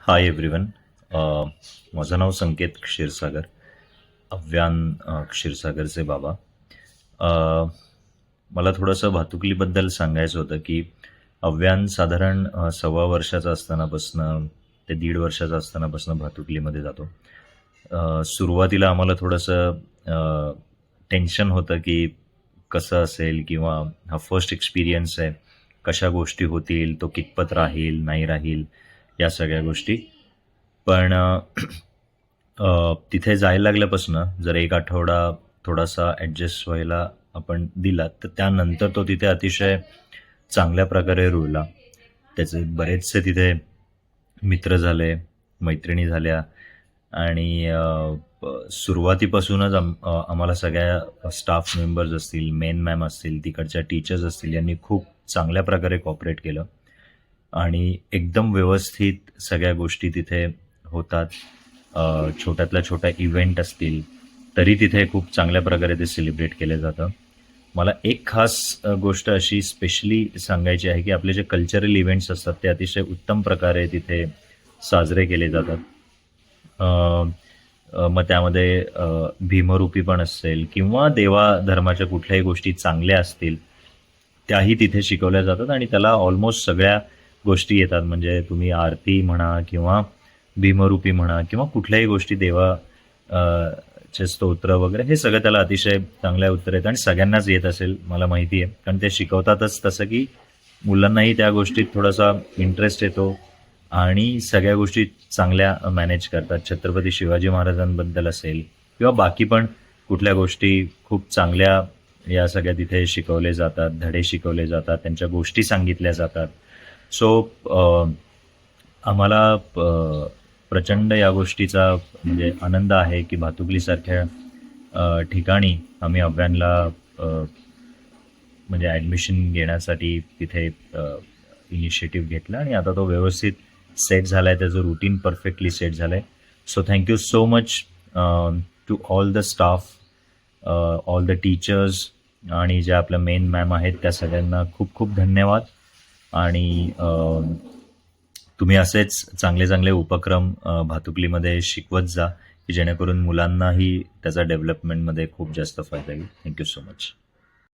Hi everyone. माझं नाव संकेत क्षीरसागर, अव्यान क्षीरसागरचे बाबा. अ, मला थोडंसं भातुकलीबद्दल सांगायचं होतं की अव्यान साधारण 1.25 वर्षाचा असतानापासनं ते 1.5 वर्षाचा असतानापासनं भातुकलीमध्ये जातो. सुरुवातीला आम्हाला थोडंसं टेन्शन होतं की कसं असेल किंवा हा फर्स्ट एक्सपिरियन्स आहे, कशा गोष्टी होतील, तो कितपत राहील, नाही राहील, या सगळ्या गोष्टी. पण तिथे जायला लागल्यापासून जर एक आठवडा थोडासा ॲडजस्ट व्हायला आपण दिला, तर त्यानंतर तो तिथे अतिशय चांगल्या प्रकारे रुळला. त्याचे बरेचसे तिथे मित्र झाले, मैत्रिणी झाल्या आणि सुरुवातीपासूनच आम्हाला सगळ्या स्टाफ मेंबर्स असतील, मेन मॅम असतील, तिकडच्या टीचर्स असतील, यांनी खूप चांगल्या प्रकारे कॉपरेट केलं आणि एकदम व्यवस्थित सगळ्या गोष्टी तिथे होतात. छोट्यातल्या छोट्या इव्हेंट असतील, तरी तिथे खूप चांगल्या प्रकारे ते सेलिब्रेट केलं जातं. मला एक खास गोष्ट अशी स्पेशली सांगायची आहे की आपले जे कल्चरल इव्हेंट्स असतात ते अतिशय उत्तम प्रकारे तिथे साजरे केले जातात. अ, मग त्यामध्ये भीमरूपी पण असेल किंवा देवा धर्माच्या कुठल्याही गोष्टी चांगल्या असतील, त्याही तिथे शिकवल्या जातात आणि त्याला ऑलमोस्ट सगळ्या गोष्टी येतात. म्हणजे तुम्ही आरती म्हणा किंवा भीमरूपी म्हणा किंवा कुठल्याही गोष्टी देवा चे स्तोत्र वगैरे, हे सगळं त्याला अतिशय चांगल्या उत्तर येतं आणि सगळ्यांनाच येत असेल मला माहिती आहे, कारण ते शिकवतातच तसं की मुलांनाही त्या गोष्टीत थोडासा इंटरेस्ट येतो आणि सगळ्या गोष्टी चांगल्या मॅनेज करतात. छत्रपती शिवाजी महाराजांबद्दल असेल किंवा बाकी पण कुठल्या गोष्टी खूप चांगल्या या सगळ्या तिथे शिकवले जातात, धडे शिकवले जातात, त्यांच्या गोष्टी सांगितल्या जातात. सो आम्हाला प्रचंड या गोष्टीचा म्हणजे आनंद आहे की भातुकलीसारख्या ठिकाणी आम्ही अव्यानला म्हणजे ॲडमिशन घेण्यासाठी तिथे इनिशिएटिव्ह घेतला आणि आता तो व्यवस्थित सेट झाला आहे, त्याचं रुटीन परफेक्टली सेट झालं आहे. So thank you so much to all the staff, all the teachers आणि ज्या आपल्या मेन मॅम आहेत त्या सगळ्यांना खूप खूप धन्यवाद. आणि तुम्ही असेच चांगले चांगले उपक्रम भातुकलीमध्ये शिकवत जा की जेणेकरून मुलांनाही त्याचा डेव्हलपमेंटमध्ये खूप जास्त फायदा येईल. Thank you so much.